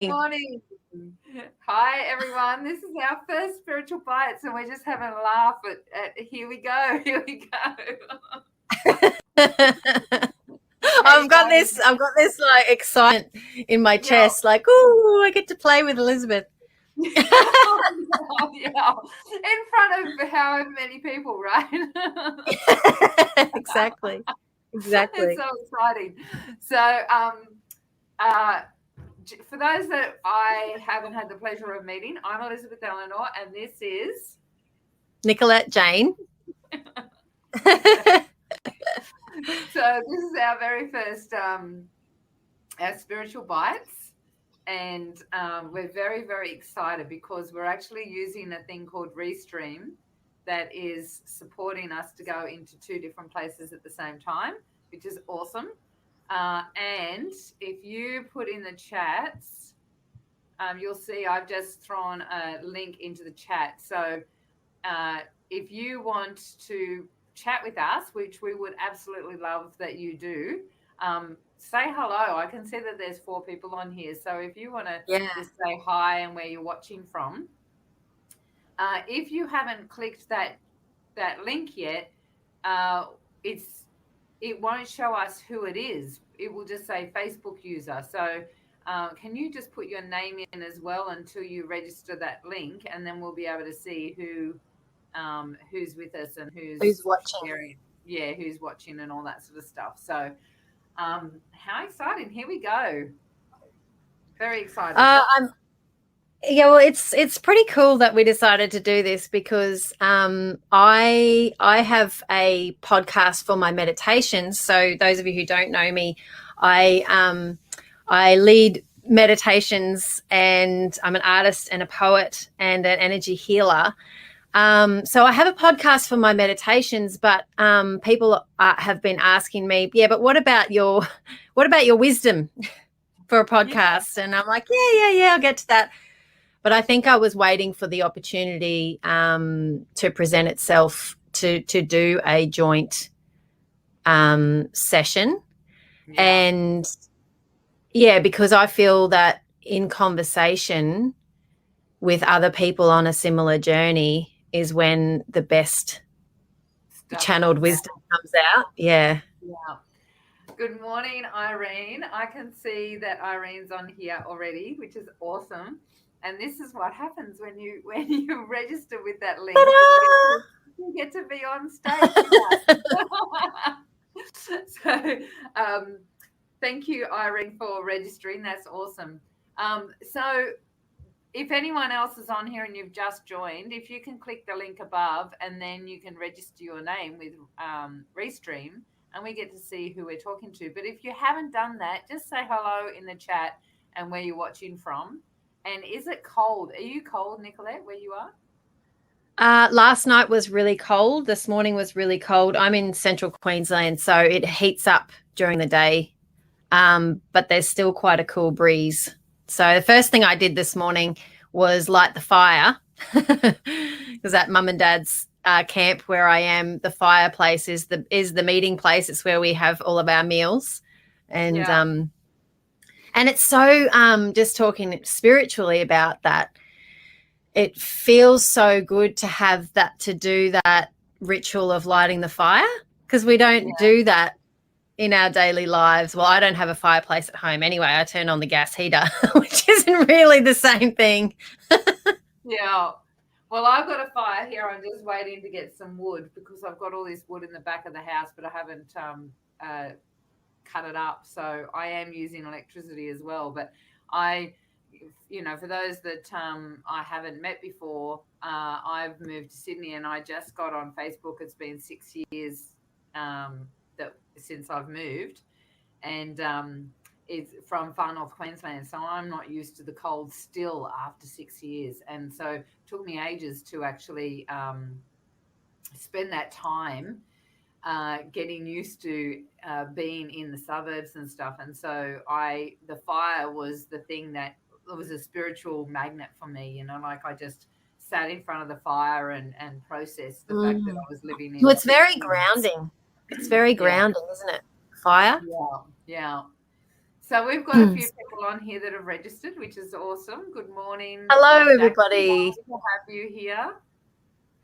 Morning. Hi, everyone. This is our first spiritual bites, and we're just having a laugh at here we go. Here we go. I've got this like excitement in my chest, like, ooh, I get to play with Elizabeth. Yeah. In front of however many people, right? Exactly. It's so exciting. So, for those that I haven't had the pleasure of meeting, I'm Elizabeth Eleanor, and this is Nicolette Jane. So this is our very first our spiritual bites, and we're very, very excited because we're actually using a thing called Restream that is supporting us to go into 2 different places at the same time, which is awesome. And if you put in the chats, you'll see I've just thrown a link into the chat. So if you want to chat with us, which we would absolutely love that you do, say hello. I can see that there's 4 people on here. So if you want to just say hi and where you're watching from. If you haven't clicked that link yet, it won't show us who it is. It will just say Facebook user. So can you just put your name in as well until you register that link, and then we'll be able to see who's with us and who's watching. Sharing, who's watching and all that sort of stuff. So how exciting. Here we go. Very excited. Well, it's pretty cool that we decided to do this because I have a podcast for my meditations. So those of you who don't know me, I lead meditations, and I'm an artist and a poet and an energy healer. So I have a podcast for my meditations, but people have been asking me, but what about your wisdom for a podcast? And I'm like, yeah, I'll get to that. But I think I was waiting for the opportunity to present itself to do a joint session. Yeah. And because I feel that in conversation with other people on a similar journey is when the best channeled wisdom comes out. Yeah. Good morning, Irene. I can see that Irene's on here already, which is awesome. And this is what happens when you register with that link. You get to be on stage with us. So thank you, Irene, for registering. That's awesome. So if anyone else is on here and you've just joined, if you can click the link above, and then you can register your name with Restream, and we get to see who we're talking to. But if you haven't done that, just say hello in the chat and where you're watching from. And is it cold? Are you cold, Nicolette, where you are? Last night was really cold. This morning was really cold. I'm in central Queensland, so it heats up during the day, but there's still quite a cool breeze. So the first thing I did this morning was light the fire, because at Mum and Dad's camp where I am, the fireplace is the meeting place. It's where we have all of our meals, and it's so just talking spiritually about that. It feels so good to have that, to do that ritual of lighting the fire, because we don't do that in our daily lives. Well, I don't have a fireplace at home anyway. I turn on the gas heater, which isn't really the same thing. Yeah. Well, I've got a fire here. I'm just waiting to get some wood because I've got all this wood in the back of the house, but I haven't cut it up. So I am using electricity as well. But for those that I haven't met before, I've moved to Sydney, and I just got on Facebook. It's been 6 years since I've moved, and it's from far north Queensland. So I'm not used to the cold still after 6 years. And so it took me ages to actually spend that time getting used to being in the suburbs and stuff. And so the fire was the thing that was a spiritual magnet for me, like I just sat in front of the fire and processed the fact that I was living in. Well, it's very grounding. It's very grounding, isn't it? Fire. Yeah. So we've got a few people on here that have registered, which is awesome. Good morning. Hello, Jack. everybody. Lovely to have you here.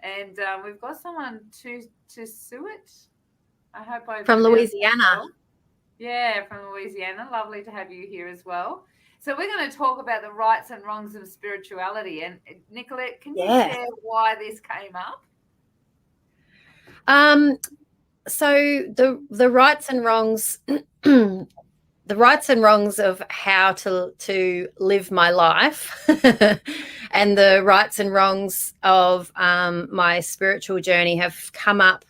And we've got someone to Suet. I hope I From pronounced that Louisiana. well. Yeah, from Louisiana. Lovely to have you here as well. So we're going to talk about the rights and wrongs of spirituality. And Nicolette, can you share why this came up? So the rights and wrongs, the rights and wrongs of how to live my life, and the rights and wrongs of my spiritual journey have come up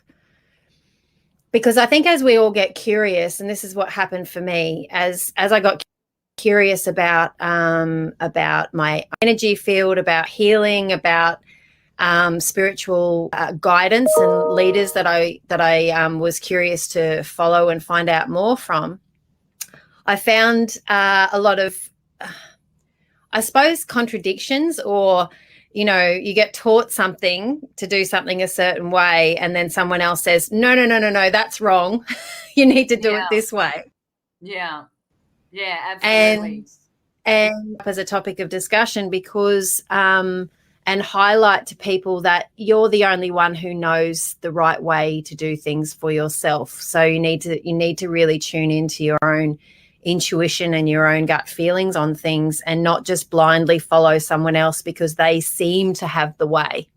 because I think as we all get curious, and this is what happened for me, as I got curious about my energy field, about healing, about spiritual guidance and leaders that I was curious to follow and find out more from, I found a lot of, I suppose, contradictions, or, you know, you get taught something to do something a certain way, and then someone else says, no, that's wrong. You need to do it this way. Yeah. Yeah, absolutely. And as a topic of discussion, because and highlight to people that you're the only one who knows the right way to do things for yourself. So you need to really tune into your own intuition and your own gut feelings on things, and not just blindly follow someone else because they seem to have the way.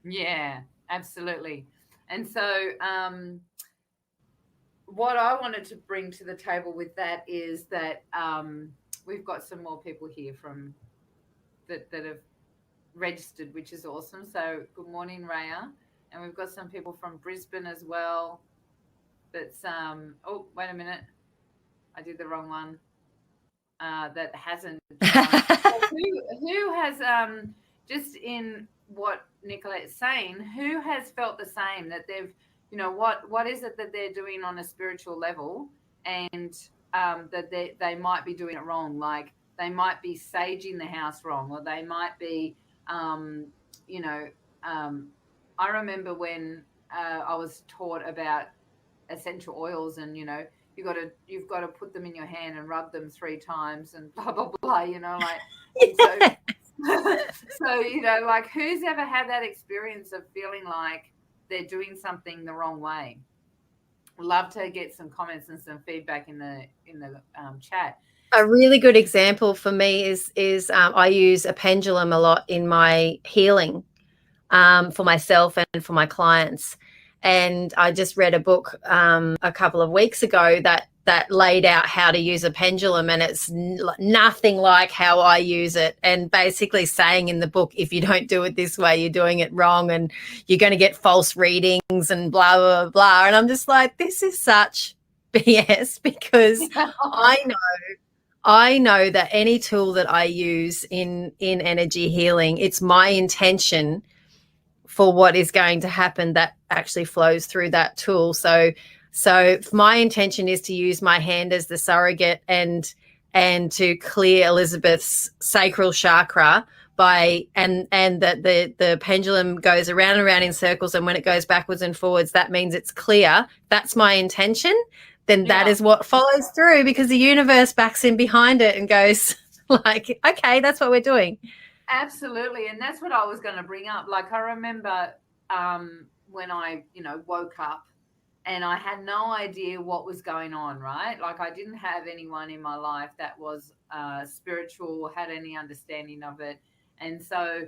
Yeah, absolutely. And so what I wanted to bring to the table with that is that we've got some more people here from that have registered, which is awesome. So good morning, Raya. And we've got some people from Brisbane as well. That's oh, wait a minute, I did the wrong one. That hasn't who has just in what Nicolette's saying, who has felt the same, that they've, you know, what is it that they're doing on a spiritual level, and that they might be doing it wrong, like they might be saging the house wrong, or they might be you know, I remember when I was taught about essential oils, and, you know, you've got to put them in your hand and rub them 3 times and blah blah blah, you know, like so you know, like, who's ever had that experience of feeling like they're doing something the wrong way? Love to get some comments and some feedback in the chat. A really good example for me is I use a pendulum a lot in my healing for myself and for my clients. And I just read a book a couple of weeks ago that laid out how to use a pendulum, and it's nothing like how I use it. And basically saying in the book, if you don't do it this way, you're doing it wrong, and you're going to get false readings and blah, blah, blah. And I'm just like, this is such BS, because I know that any tool that I use in energy healing, it's my intention for what is going to happen that actually flows through that tool. So my intention is to use my hand as the surrogate and to clear Elizabeth's sacral chakra and that the pendulum goes around and around in circles, and when it goes backwards and forwards, that means it's clear. That's my intention. Then that is what follows through, because the universe backs in behind it and goes like, okay, that's what we're doing. Absolutely. And that's what I was going to bring up. Like, I remember when I, you know, woke up and I had no idea what was going on, right? Like, I didn't have anyone in my life that was spiritual, had any understanding of it. And so,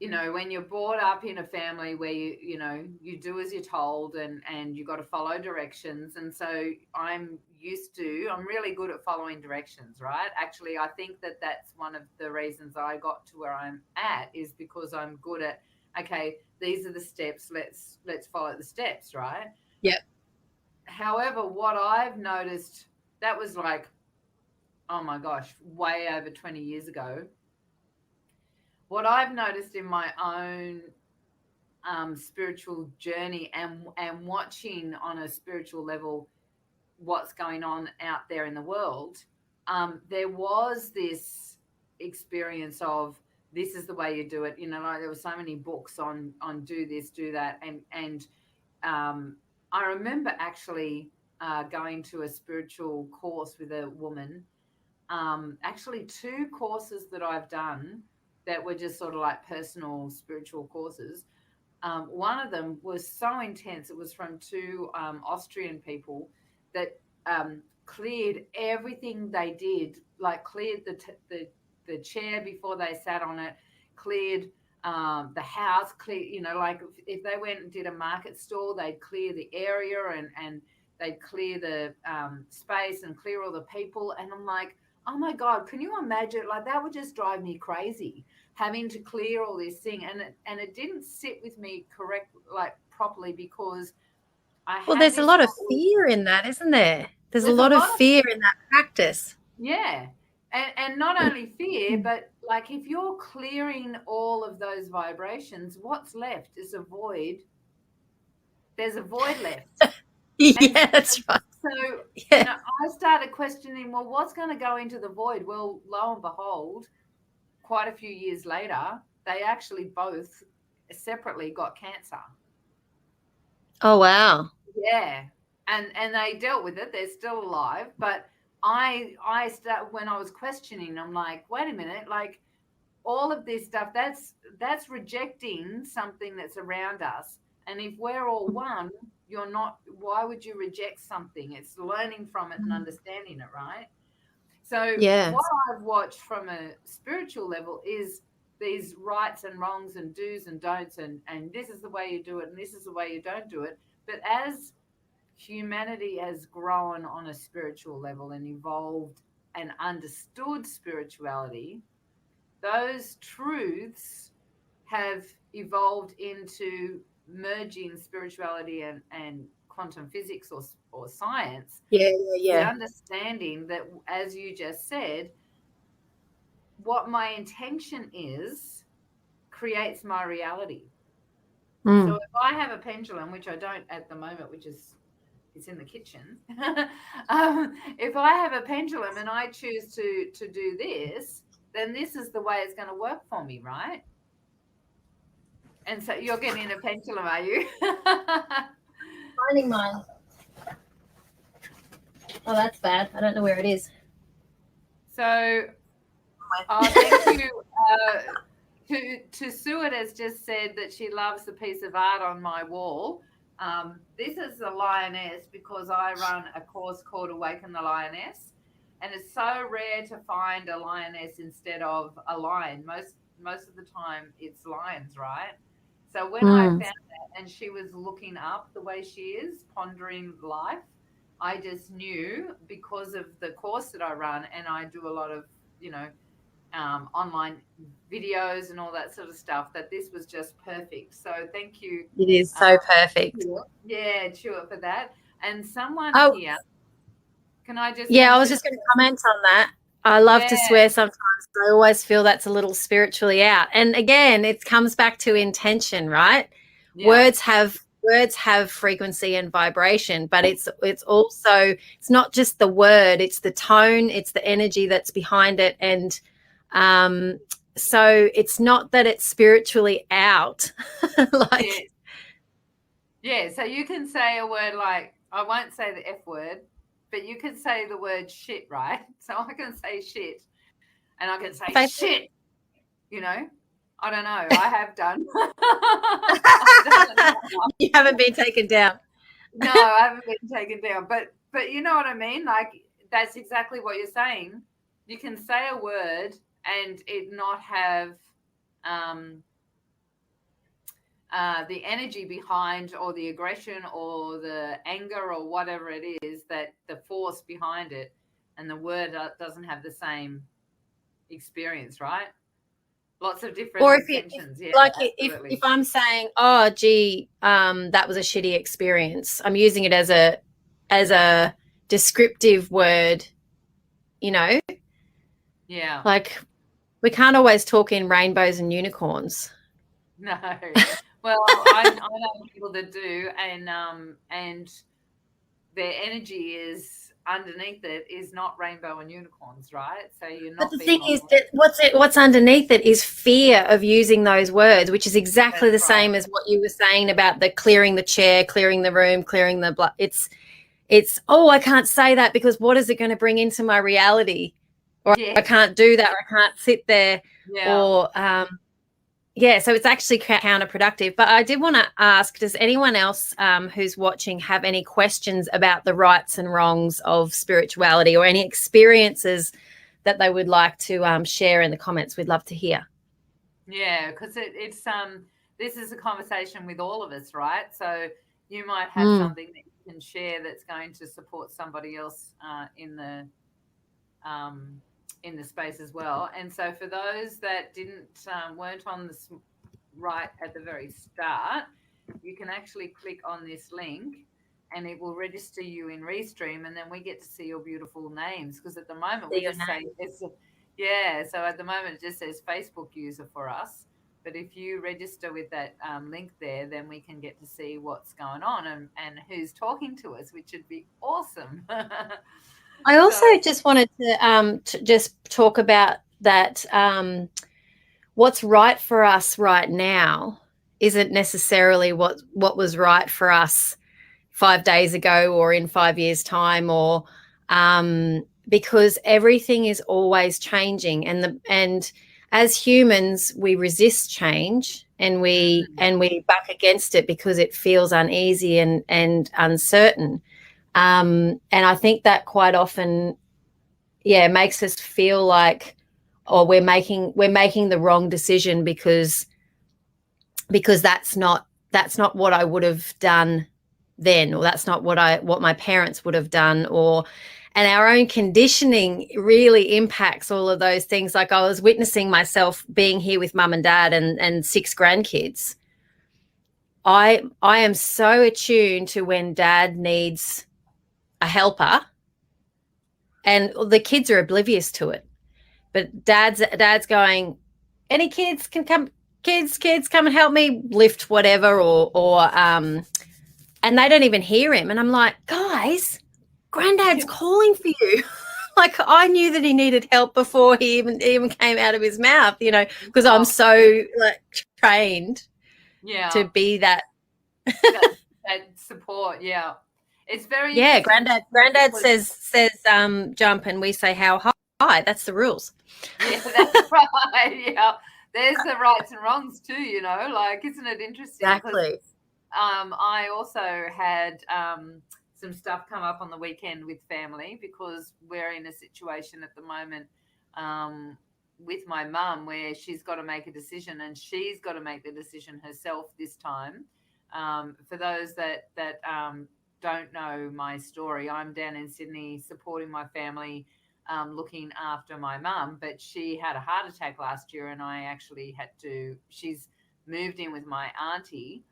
you know, when you're brought up in a family where you know, you do as you're told, and you got to follow directions. And so I'm really good at following directions, right? Actually, I think that that's one of the reasons I got to where I'm at, is because I'm good at, okay, these are the steps, let's follow the steps, right? Yep. However, what I've noticed, that was like, oh my gosh, way over 20 years ago. What I've noticed in my own spiritual journey and watching on a spiritual level what's going on out there in the world, there was this experience of, this is the way you do it. You know, like, there were so many books on do this, do that. And I remember actually going to a spiritual course with a woman. Actually, 2 courses that I've done that were just sort of like personal spiritual courses. One of them was so intense. It was from 2 Austrian people that cleared everything they did, like cleared the chair before they sat on it, cleared the house, clear, like if they went and did a market stall, they'd clear the area and they'd clear the space and clear all the people. And I'm like, oh my God, can you imagine? Like that would just drive me crazy, having to clear all this thing. And it didn't sit with me properly because there's a lot of fear in that, isn't there? There's a lot of fear in that practice. Yeah. And not only fear, but like if you're clearing all of those vibrations, what's left is a void. There's a void left. Yeah, that's right. So I started questioning, well, what's going to go into the void? Well, lo and behold, quite a few years later, they actually both separately got cancer. Oh, wow. Yeah. And they dealt with it. They're still alive. But when I was questioning, I'm like, wait a minute, like all of this stuff, that's rejecting something that's around us. And if we're all one, you're not, why would you reject something? It's learning from it and understanding it, right? So what I've watched from a spiritual level is these rights and wrongs and do's and don'ts and this is the way you do it and this is the way you don't do it. But as humanity has grown on a spiritual level and evolved and understood spirituality, those truths have evolved into merging spirituality and quantum physics or science. The understanding that, as you just said, what my intention is creates my reality. So if I have a pendulum, which I don't at the moment, it's in the kitchen. If I have a pendulum and I choose to do this, then this is the way it's going to work for me, right? And so you're getting a pendulum, are you? Finding mine. Oh, that's bad. I don't know where it is. So, thank you. To Sue has just said that she loves the piece of art on my wall. This is a lioness because I run a course called Awaken the Lioness, and it's so rare to find a lioness instead of a lion. Most of the time it's lions, right? So when I found that and she was looking up the way she is, pondering life, I just knew because of the course that I run and I do a lot of, online videos and all that sort of stuff, that this was just perfect. So thank you. It is so perfect. Yeah, sure, for that. And someone here, can I just... Yeah, I was just going to comment on that. I love to swear sometimes. I always feel that's a little spiritually out. And again, it comes back to intention, right? Yeah. Words have frequency and vibration, but it's also, it's not just the word, it's the tone, it's the energy that's behind it. And so it's not that it's spiritually out. So you can say a word like, I won't say the F word, but you can say the word shit, right? So I can say shit and I can say shit, I don't know. I have done. You haven't been taken down. No, I haven't been taken down. But you know what I mean? Like, that's exactly what you're saying. You can say a word and it not have the energy behind, or the aggression or the anger or whatever it is, that the force behind it, and the word doesn't have the same experience, right? Lots of different intentions. If I'm saying, oh gee, that was a shitty experience, I'm using it as a descriptive word, Yeah. Like, we can't always talk in rainbows and unicorns. No. Well, I know people that do, and their energy is underneath it is not rainbow and unicorns, right? So you're not. But the thing is that what's underneath it is fear of using those words, which is exactly the same as what you were saying about the clearing the chair, clearing the room, clearing the blood. it's, oh, I can't say that because what is it going to bring into my reality? Or I Yes. can't do that, or I can't sit there. Yeah. Or yeah, so it's actually counterproductive. But I did want to ask, does anyone else who's watching have any questions about the rights and wrongs of spirituality, or any experiences that they would like to share in the comments? We'd love to hear. Yeah, because it's this is a conversation with all of us, right? So you might have something that you can share that's going to support somebody else in the space as well. And so for those that weren't on this right at the very start, you can actually click on this link and it will register you in Restream, and then we get to see your beautiful names, because at the moment we just say it's so at the moment it just says Facebook user for us. But if you register with that link there, then we can get to see what's going on and who's talking to us, which would be awesome. I also just wanted to just talk about that. What's right for us right now isn't necessarily what was right for us 5 days ago or in 5 years' time, or because everything is always changing, and as humans we resist change, and we buck against it because it feels uneasy and uncertain. And I think that quite often, makes us feel like, or we're making the wrong decision because that's not what I would have done then, or that's not what my parents would have done, and our own conditioning really impacts all of those things. Like, I was witnessing myself being here with mum and dad and 6 grandkids. I am so attuned to when dad needs a helper, and the kids are oblivious to it. But dad's going, any kids can come, kids come and help me lift whatever, or and they don't even hear him. And I'm like, guys, granddad's calling for you. Like, I knew that he needed help before he even came out of his mouth, because I'm so trained to be that support. Yeah, it's very Granddad says jump, and we say how high. That's the rules. Yeah, that's right. Yeah, there's the rights and wrongs too. Like, isn't it interesting? Exactly. I also had some stuff come up on the weekend with family, because we're in a situation at the moment with my mum where she's got to make a decision, and she's got to make the decision herself this time. For those that don't know my story, I'm down in Sydney supporting my family, looking after my mum, but she had a heart attack last year, and I actually she's moved in with my auntie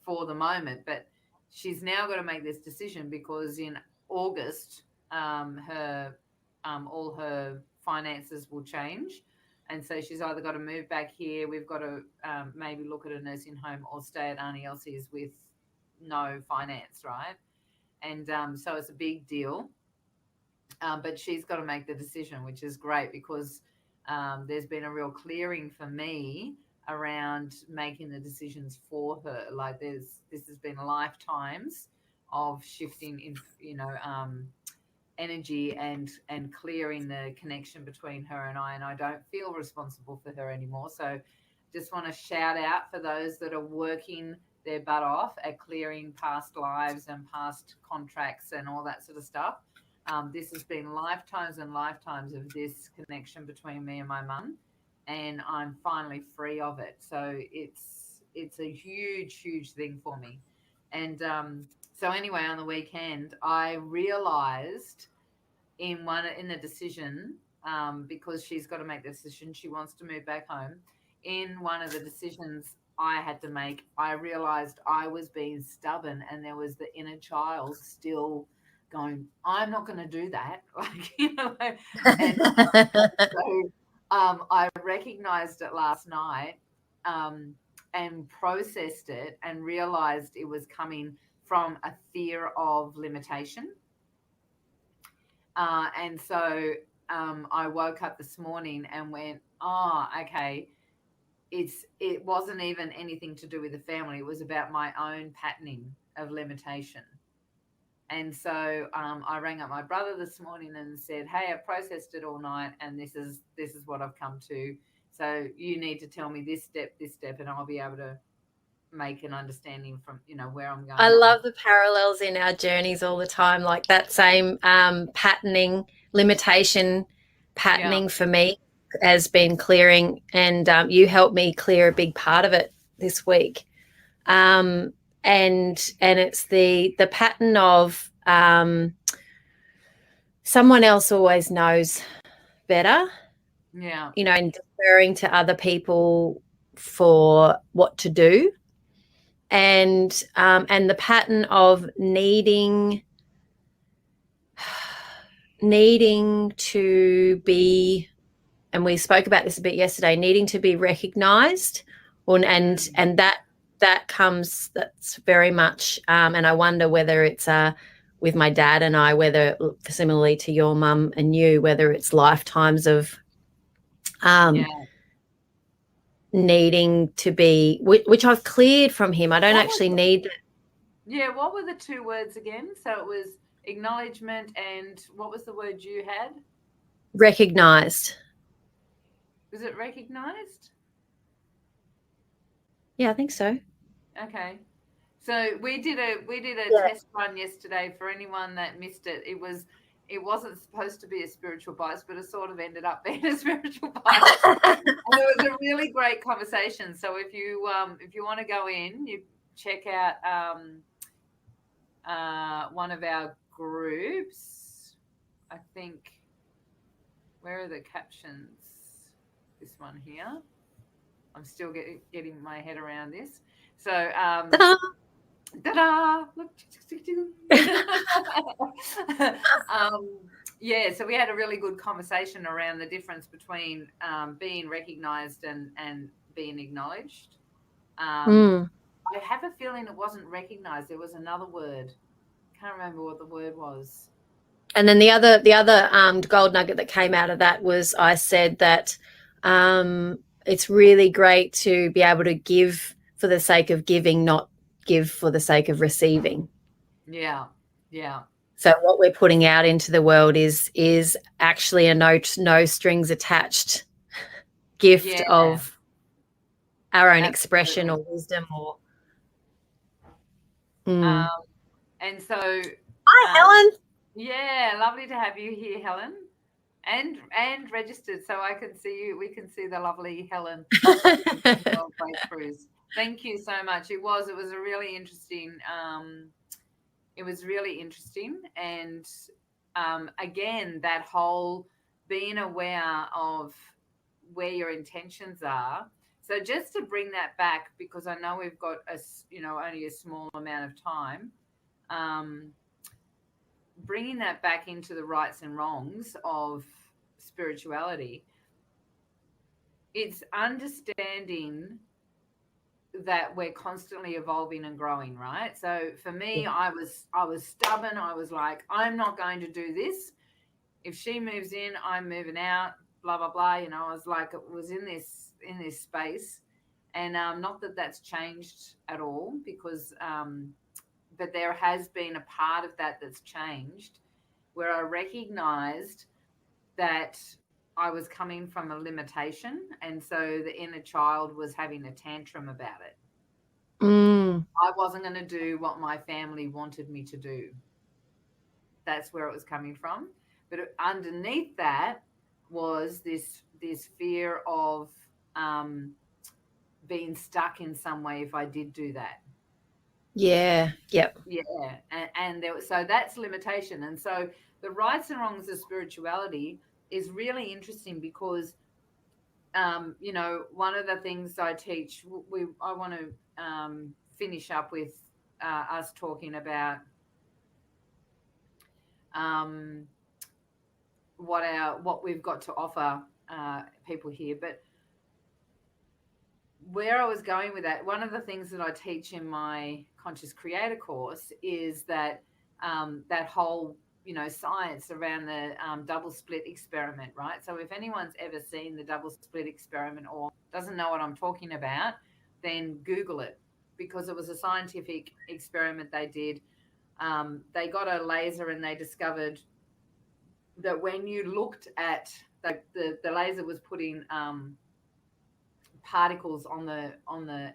for the moment, but she's now got to make this decision because in August, her all her finances will change. And so she's either got to move back here, we've got to maybe look at a nursing home, or stay at Auntie Elsie's with no finance, right? And so it's a big deal. But she's got to make the decision, which is great, because there's been a real clearing for me around making the decisions for her. Like, this has been lifetimes of shifting in, energy and clearing the connection between her and I don't feel responsible for her anymore. So just want to shout out for those that are working their butt off at clearing past lives and past contracts and all that sort of stuff. This has been lifetimes and lifetimes of this connection between me and my mum, and I'm finally free of it. So it's a huge thing for me. And so anyway, on the weekend, I realised in the decision, because she's got to make the decision, she wants to move back home. In one of the decisions I had to make, I realised I was being stubborn, and there was the inner child still going, I'm not going to do that. And so I recognized it last night, and processed it, and realized it was coming from a fear of limitation. And so I woke up this morning and went, oh, okay, it wasn't even anything to do with the family. It was about my own patterning of limitation. And so I rang up my brother this morning and said, hey, I processed it all night, and this is what I've come to. So you need to tell me this step, and I'll be able to make an understanding from, where I'm going. I love the parallels in our journeys all the time, like that same patterning, limitation patterning for me has been clearing, and you helped me clear a big part of it this week. And it's the pattern of someone else always knows better. Yeah. And deferring to other people for what to do. And the pattern of needing to be, and we spoke about this a bit yesterday, needing to be recognized, and that comes, that's very much, and I wonder whether it's with my dad and I, whether similarly to your mum and you, whether it's lifetimes of needing to be, which I've cleared from him. I don't actually need that. Yeah, what were the two words again? So it was acknowledgement, and what was the word you had? Recognized. Was it recognized? Yeah, I think so. Okay. So we did a test run yesterday. For anyone that missed it, it wasn't supposed to be a spiritual bias, but it sort of ended up being a spiritual bias. And it was a really great conversation. So if you want to go in, you check out one of our groups. I think, where are the captions? This one here. I'm still getting my head around this. So ta-da! Look. So we had a really good conversation around the difference between being recognized and being acknowledged. I have a feeling it wasn't recognized. There was another word. Can't remember what the word was. And then the other gold nugget that came out of that was, I said that it's really great to be able to give for the sake of giving, not give for the sake of receiving. Yeah. So what we're putting out into the world is actually a no strings attached gift of our own expression or wisdom or. And so. Hi, Helen. Yeah, lovely to have you here, Helen, and registered, so I can see you. We can see the lovely Helen. Breakthroughs. Thank you so much. It was a really interesting. It was really interesting, and again, that whole being aware of where your intentions are. So just to bring that back, because I know we've got only a small amount of time. Bringing that back into the rights and wrongs of spirituality, it's understanding that we're constantly evolving and growing, right? So for me, I was stubborn. I was like, I'm not going to do this. If she moves in, I'm moving out, blah, blah, blah. I was like, it was in this space. And not that that's changed at all, because but there has been a part of that that's changed, where I recognized that I was coming from a limitation, and so the inner child was having a tantrum about it. I wasn't going to do what my family wanted me to do. That's where it was coming from. But underneath that was this fear of being stuck in some way if I did do that. Yeah. Yep. Yeah. And so that's limitation. And so the rights and wrongs of spirituality is really interesting because, one of the things I teach, I want to finish up with us talking about what we've got to offer people here. But where I was going with that, one of the things that I teach in my Conscious Creator course is that that whole, science around the double split experiment, right? So if anyone's ever seen the double split experiment or doesn't know what I'm talking about, then Google it, because it was a scientific experiment they did they got a laser and they discovered that when you looked at the laser was putting particles on the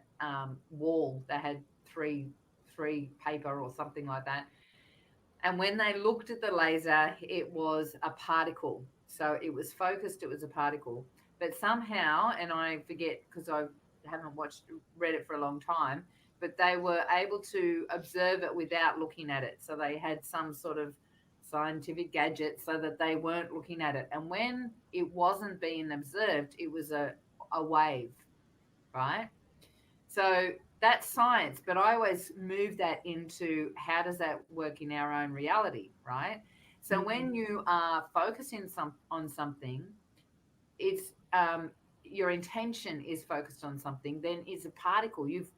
wall that had three paper or something like that. And when they looked at the laser, it was a particle. So it was focused, it was a particle. But somehow, and I forget because I haven't read it for a long time, but they were able to observe it without looking at it. So they had some sort of scientific gadget so that they weren't looking at it. And when it wasn't being observed, it was a wave, right? So that's science, but I always move that into how does that work in our own reality, right? So when you are focusing on something, it's your intention is focused on something, then it's a particle. You've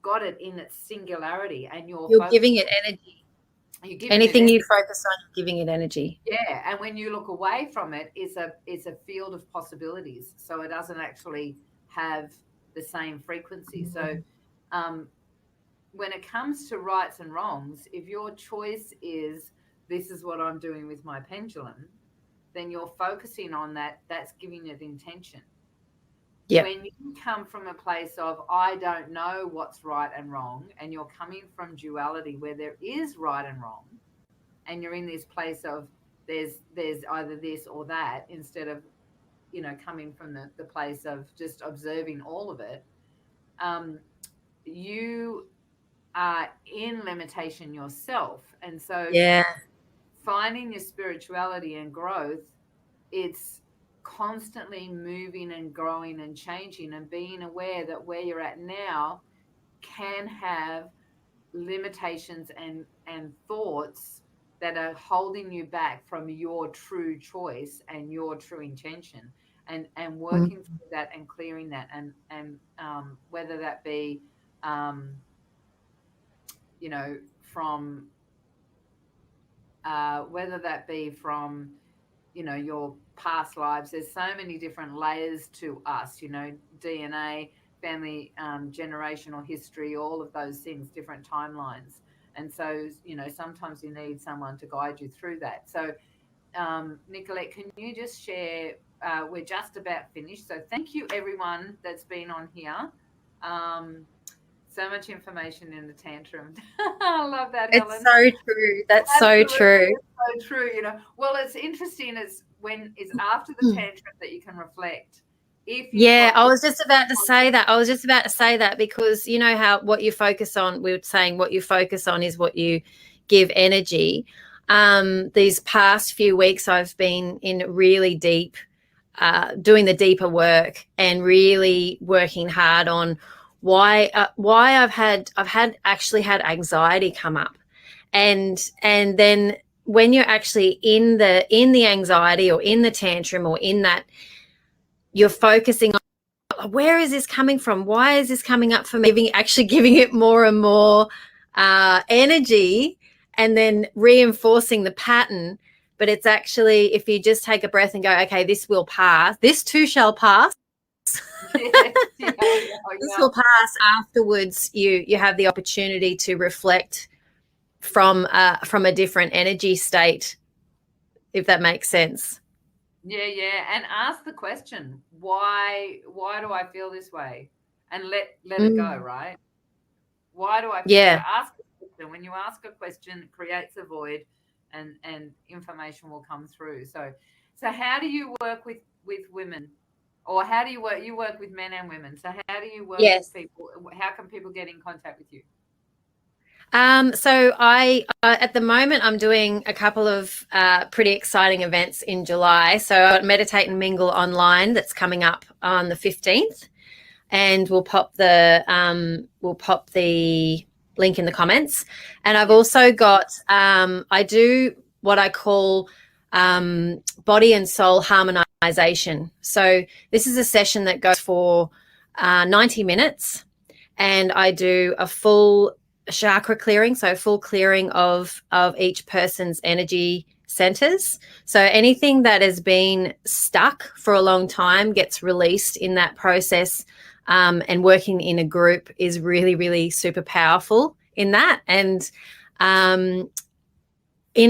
got it in its singularity, and you're giving it energy. Anything you focus on, you're giving it energy. Yeah, and when you look away from it, it's a field of possibilities. So it doesn't actually have the same frequency. So when it comes to rights and wrongs, if your choice is this is what I'm doing with my pendulum, then you're focusing on that. That's giving it intention. Yep. When you come from a place of I don't know what's right and wrong, and you're coming from duality where there is right and wrong, and you're in this place of there's either this or that, instead of coming from the place of just observing all of it, you are in limitation yourself. And so finding your spirituality and growth, it's constantly moving and growing and changing, and being aware that where you're at now can have limitations and thoughts that are holding you back from your true choice and your true intention, and working through that and clearing that, and whether that be from your past lives. There's so many different layers to us, DNA, family, generational history, all of those things, different timelines. And so, sometimes you need someone to guide you through that. So, Nicolette, can you just share, we're just about finished. So thank you everyone that's been on here. So much information in the tantrum. I love that, Helen. It's so true. That's Absolutely. So true. It's so true. Well, it's interesting is when it's after the tantrum that you can reflect. I was just about to say that. Because you know how what you focus on, we were saying what you focus on is what you give energy. These past few weeks I've been in really deep, doing the deeper work and really working hard on why I've had anxiety come up, and then when you're actually in the anxiety or in the tantrum or in that, you're focusing on where is this coming from? Why is this coming up for me? Actually giving it more and more energy, and then reinforcing the pattern. But it's actually, if you just take a breath and go, okay, this will pass. This too shall pass. This will pass. Afterwards, you have the opportunity to reflect from a different energy state, if that makes sense. Yeah, and ask the question, why do I feel this way, and let it go, right? Why do I feel so ask a question. When you ask a question, it creates a void, and information will come through. So how do you work with women? Or how do you work with men and women? So how do you work with people? How can people get in contact with you? So I at the moment I'm doing a couple of pretty exciting events in July. So Meditate and Mingle online, that's coming up on the 15th, and we'll pop the link in the comments. And I've also got I do what I call body and soul harmonization. So this is a session that goes for 90 minutes, and I do a full chakra clearing, so full clearing of each person's energy centers. So anything that has been stuck for a long time gets released in that process, and working in a group is really, really super powerful in that. And In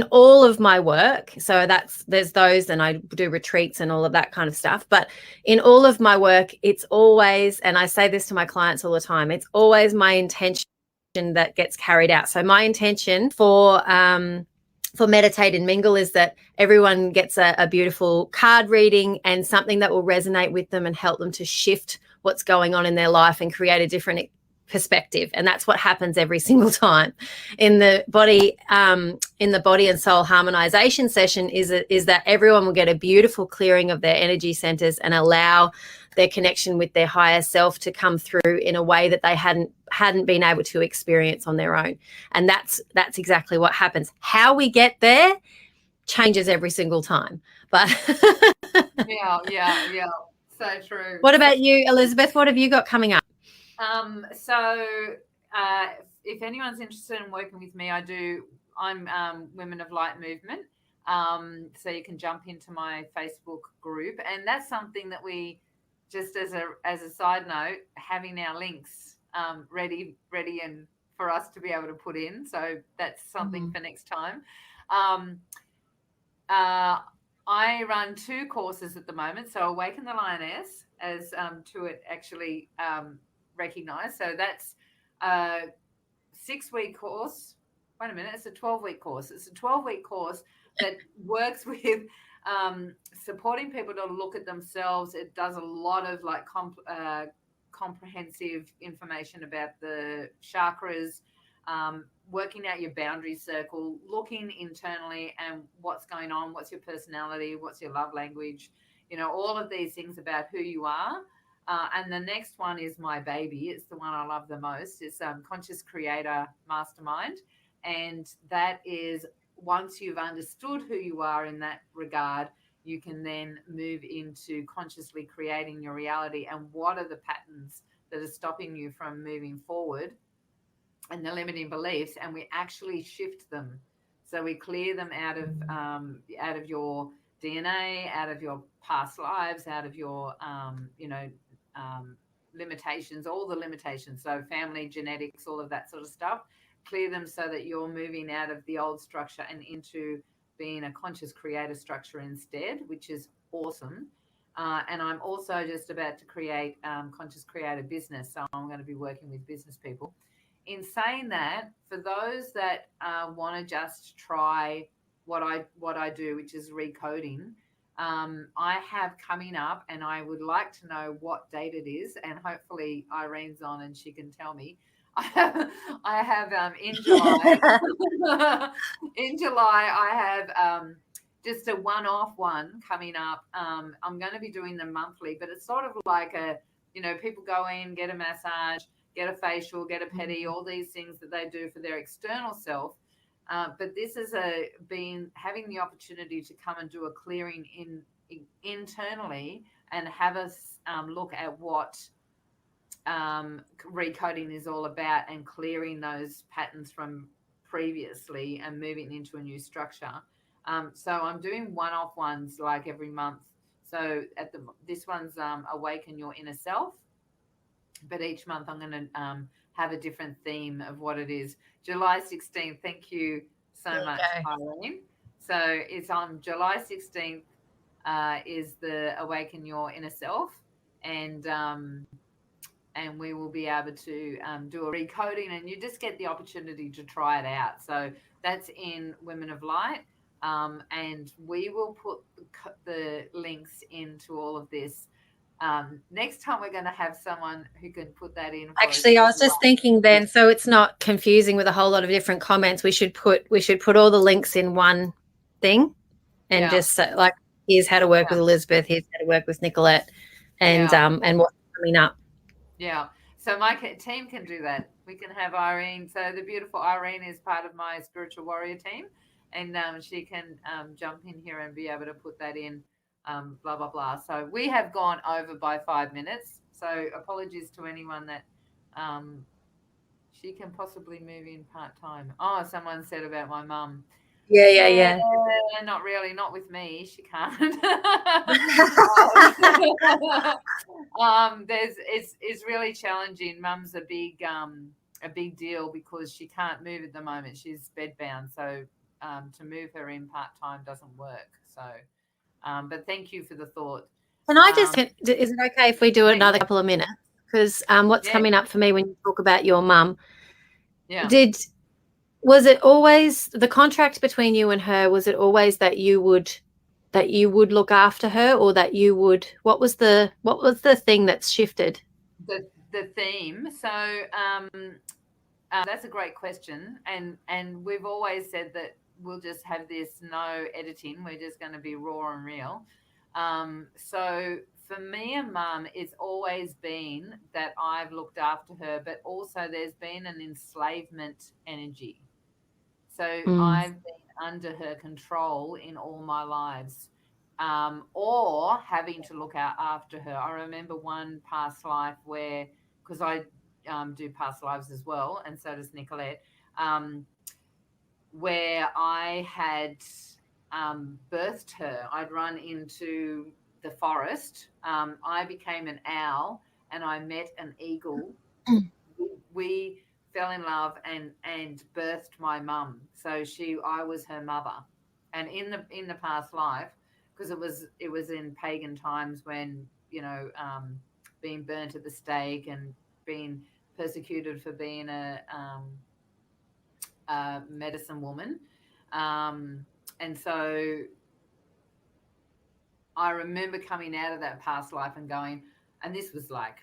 all of my work, so there's those, and I do retreats and all of that kind of stuff, but in all of my work, it's always, and I say this to my clients all the time, it's always my intention that gets carried out. So my intention for Meditate and Mingle is that everyone gets a beautiful card reading and something that will resonate with them and help them to shift what's going on in their life and create a different perspective. And that's what happens every single time in the body and soul harmonization session is that everyone will get a beautiful clearing of their energy centers and allow their connection with their higher self to come through in a way that they hadn't been able to experience on their own. And that's exactly what happens. How we get there changes every single time. But yeah. So true. What about you, Elizabeth? What have you got coming up? If anyone's interested in working with me, I'm Women of Light Movement. So you can jump into my Facebook group, and that's something that we, just as a side note, having our links ready and for us to be able to put in. So that's something for next time. I run 2 courses at the moment. So Awaken the Lioness, as Tuit actually recognized. So that's a 6-week course. Wait a minute, it's a 12-week course. It's a 12-week course that works with supporting people to look at themselves. It does a lot of like comprehensive information about the chakras, working out your boundary circle, looking internally and what's going on, what's your personality, what's your love language, all of these things about who you are. And the next one is my baby. It's the one I love the most. It's Conscious Creator Mastermind. And that is, once you've understood who you are in that regard, you can then move into consciously creating your reality and what are the patterns that are stopping you from moving forward and the limiting beliefs, and we actually shift them. So we clear them out of your DNA, out of your past lives, out of your limitations, all the limitations, so family, genetics, all of that sort of stuff. Clear them so that you're moving out of the old structure and into being a conscious creator structure instead, which is awesome. And I'm also just about to create Conscious Creator Business, so I'm going to be working with business people. In saying that, for those that want to just try what I do, which is recoding, I have coming up, and I would like to know what date it is, and hopefully Irene's on and she can tell me. I have in July. In July, I have just a one-off one coming up. I'm going to be doing them monthly, but it's sort of like people go in, get a massage, get a facial, get a pedi, all these things that they do for their external self. But this is having the opportunity to come and do a clearing internally and have us look at what recoding is all about and clearing those patterns from previously and moving into a new structure. So I'm doing one-off ones like every month. So this one's Awaken Your Inner Self, but each month I'm going to have a different theme of what it is. July 16th. Thank you so much, Irene. So it's on July 16th is the Awaken Your Inner Self, and we will be able to do a recoding, and you just get the opportunity to try it out. So that's in Women of Light, and we will put the links into all of this. Next time we're going to have someone who can put that in. Actually, I was just thinking then, so it's not confusing with a whole lot of different comments. We should put all the links in one thing, and just like, here's how to work with Elizabeth, here's how to work with Nicolette, and what's coming up. Yeah. So my team can do that. We can have Irene. So the beautiful Irene is part of my spiritual warrior team, and she can jump in here and be able to put that in. Blah, blah, blah. So we have gone over by 5 minutes. So apologies to anyone that she can possibly move in part-time. Oh, someone said about my mum. Yeah. Not really. Not with me. She can't. It's really challenging. Mum's a a big deal because she can't move at the moment. She's bedbound, so to move her in part-time doesn't work. So, but thank you for the thought. Can I just, is it okay if we do another couple of minutes? Because what's coming up for me when you talk about your mum, was it always the contract between you and her, was it always that you would look after her, or that you would, what was the thing that's shifted? The theme. So that's a great question. And we've always said that we'll just have this no editing. We're just going to be raw and real. So for me and Mum, it's always been that I've looked after her, but also there's been an enslavement energy. So I've been under her control in all my lives, or having to look out after her. I remember one past life where, because I do past lives as well, and so does Nicolette, where I had birthed her. I'd run into the forest. I became an owl and I met an eagle. We fell in love and birthed my mum. So I was her mother. And in the past life, because it was in pagan times when, being burnt at the stake and being persecuted for being a medicine woman. And so I remember coming out of that past life and going, and this was like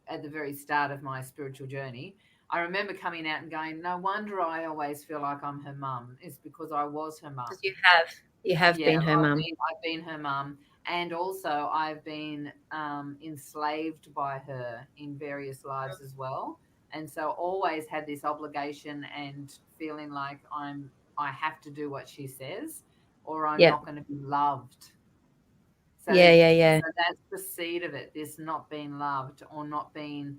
at the very start of my spiritual journey, I remember coming out and going, no wonder I always feel like I'm her mum. It's because I was her mum. You have been her mum. I've been her mum. And also I've been enslaved by her in various lives as well. And so always had this obligation and feeling like I have to do what she says, or I'm not going to be loved. So, so that's the seed of it, this not being loved, or not being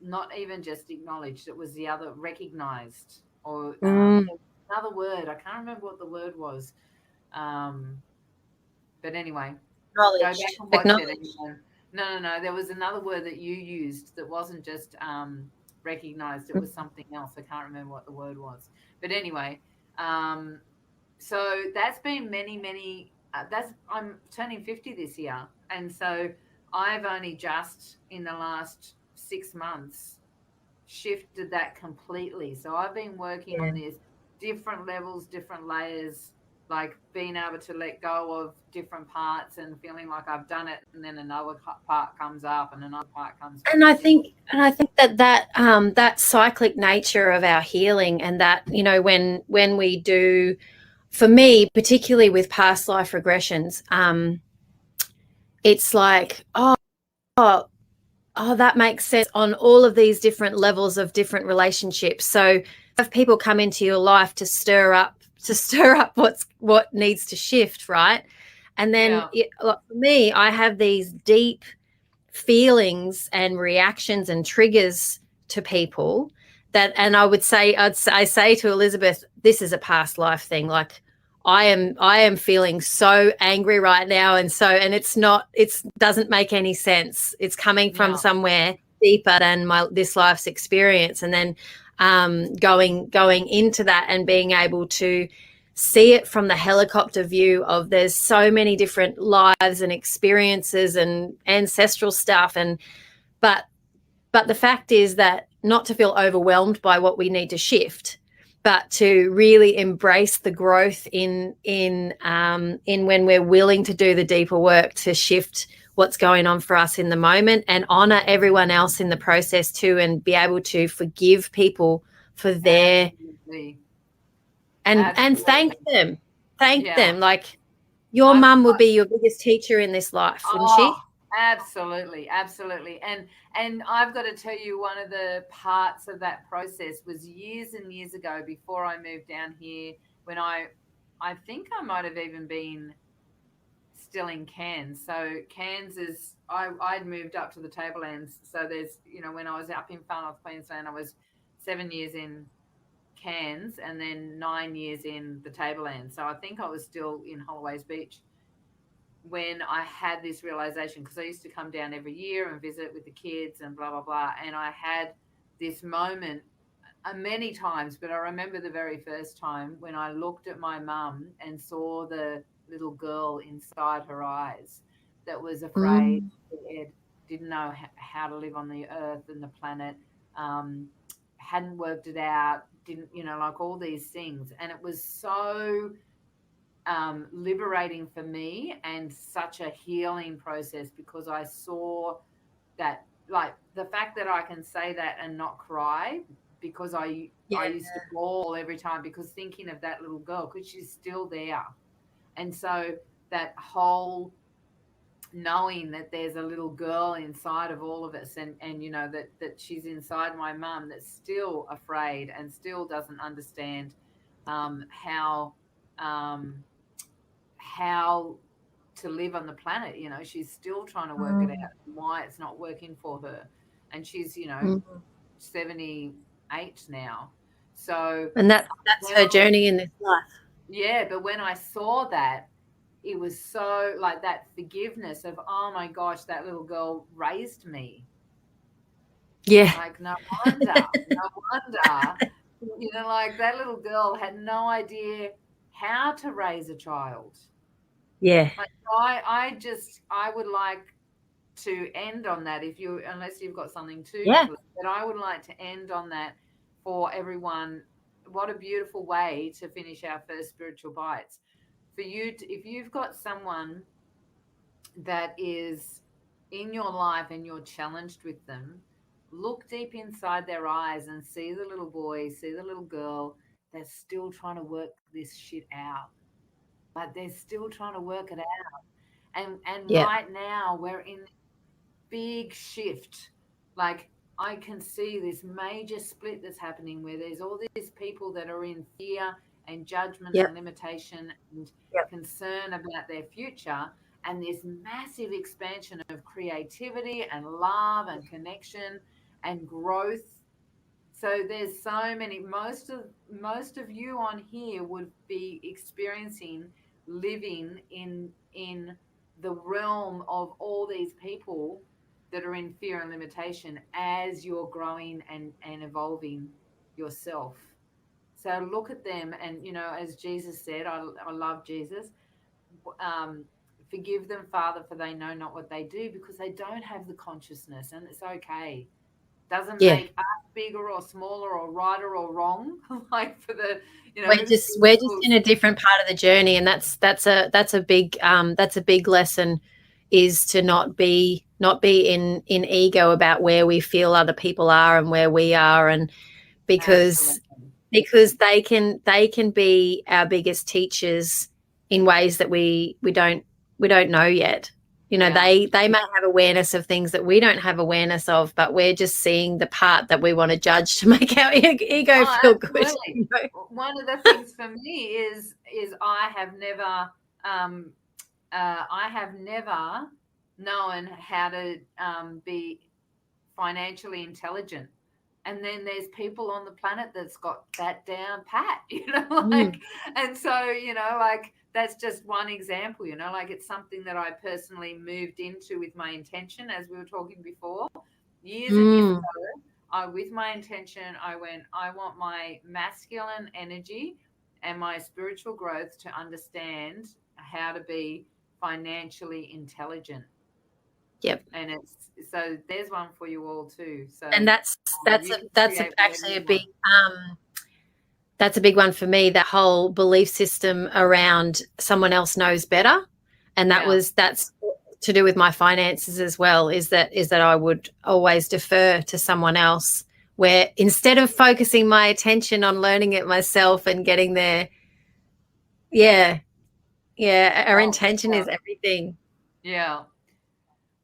not even just acknowledged. It was the other, recognized, or another word. I can't remember what the word was. But anyway, go back and watch it. No. There was another word that you used that wasn't just recognized. It was something else. I can't remember what the word was. But anyway, so that's been many. I'm turning 50 this year, and so I've only just in the last 6 months shifted that completely. So I've been working on this different levels, different layers, like being able to let go of different parts and feeling like I've done it, and then another part comes up and another part comes up. And I think that cyclic nature of our healing, and that, when we do, for me, particularly with past life regressions, it's like, oh, that makes sense on all of these different levels of different relationships. So have people come into your life to stir up what needs to shift, right? And then for me, I have these deep feelings and reactions and triggers to people that, and I say to Elizabeth, this is a past life thing. Like I am feeling so angry right now, and it doesn't make any sense. It's coming from somewhere deeper than this life's experience. And then going into that and being able to see it from the helicopter view of there's so many different lives and experiences and ancestral stuff, but the fact is that not to feel overwhelmed by what we need to shift, but to really embrace the growth in when we're willing to do the deeper work to shift what's going on for us in the moment, and honor everyone else in the process too, and be able to forgive people for their and thank them. Like your mum would be your biggest teacher in this life, wouldn't she? Absolutely. And I've got to tell you, one of the parts of that process was years and years ago, before I moved down here, when I think I might have even been still in Cairns. So Cairns is, I'd moved up to the Tablelands. So there's, when I was up in Far North Queensland, I was 7 years in Cairns and then 9 years in the Tablelands. So I think I was still in Holloway Beach. when I had this realization, because I used to come down every year and visit with the kids and blah, blah, blah. And I had this moment many times, but I remember the very first time when I looked at my mum and saw the little girl inside her eyes that was afraid, scared, didn't know how to live on the earth and the planet, hadn't worked it out, didn't, like all these things. And it was so liberating for me and such a healing process, because I saw that, like, the fact that I can say that and not cry, because I used to bawl every time, because thinking of that little girl, because she's still there. And so that whole knowing that there's a little girl inside of all of us, and that she's inside my mum, that's still afraid and still doesn't understand how to live on the planet. She's still trying to work it out, why it's not working for her. And she's 78 now. So, and that's her journey in this life. Yeah, but when I saw that, it was so, like, that forgiveness of, oh my gosh, that little girl raised me. Yeah. Like, no wonder, like, that little girl had no idea how to raise a child. Yeah. Like, I would like to end on that, unless you've got something to, but I would like to end on that for everyone. What a beautiful way to finish our first Spiritual Bites. For you, if you've got someone that is in your life and you're challenged with them, look deep inside their eyes and see the little boy, see the little girl that's still trying to work this shit out. But they're still trying to work it out. And right now we're in big shift. Like, I can see this major split that's happening, where there's all these people that are in fear and judgment and limitation and concern about their future, and this massive expansion of creativity and love and connection and growth. So there's so many, most of you on here would be experiencing living in the realm of all these people that are in fear and limitation, as you're growing and evolving yourself. So look at them, and as Jesus said, I love Jesus, forgive them, Father, for they know not what they do, because they don't have the consciousness, and it's okay. Doesn't make us bigger or smaller or righter or wrong. Like, for the, we're just in a different part of the journey, and that's a big lesson, is to not be in ego about where we feel other people are and where we are, and because they can be our biggest teachers in ways that we don't know yet. They may have awareness of things that we don't have awareness of, but we're just seeing the part that we want to judge to make our ego feel good. One of the things for me is I have never known how to be financially intelligent. And then there's people on the planet that's got that down pat, and so, like, that's just one example, like, it's something that I personally moved into with my intention, as we were talking before, years and years ago. With my intention, I want my masculine energy and my spiritual growth to understand how to be financially intelligent. Yep. And so there's one for you all too. So, and that's actually a big that's a big one for me, that whole belief system around someone else knows better. And that's to do with my finances as well, is that I would always defer to someone else, where instead of focusing my attention on learning it myself and getting there, our intention is everything. Yeah.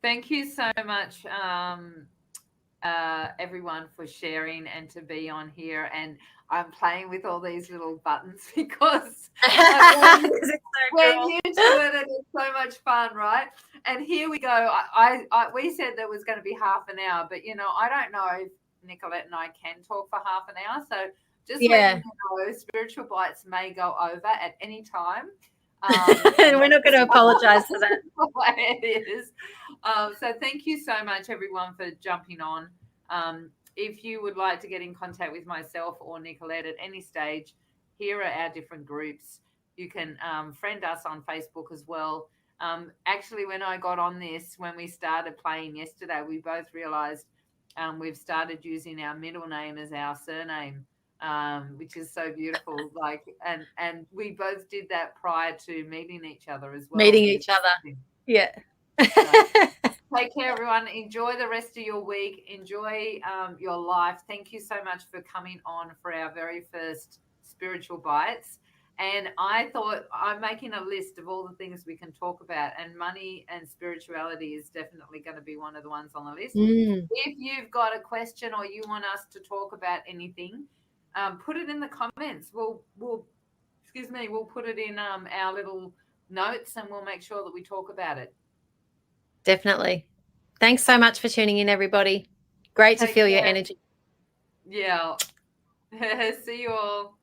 Thank you so much, everyone, for sharing and to be on here. And I'm playing with all these little buttons because when you do it, it's so much fun, right? And here we go. We said that was going to be half an hour, but I don't know if Nicolette and I can talk for half an hour. So just let you know, Spiritual Bites may go over at any time. And we're not going to apologize for that. It is. So thank you so much, everyone, for jumping on. If you would like to get in contact with myself or Nicolette at any stage, here are our different groups. You can friend us on Facebook as well. Actually, when I got on this, when we started playing yesterday, we both realized we've started using our middle name as our surname, which is so beautiful. And we both did that prior to meeting each other as well. Meeting each other. Yeah. Take care, everyone. Enjoy the rest of your week. Enjoy your life. Thank you so much for coming on for our very first Spiritual Bites. And I thought I'm making a list of all the things we can talk about, and money and spirituality is definitely going to be one of the ones on the list. If you've got a question or you want us to talk about anything, put it in the comments. We'll put it in our little notes, and we'll make sure that we talk about it. Definitely. Thanks so much for tuning in, everybody. Great to feel your energy. Yeah. See you all.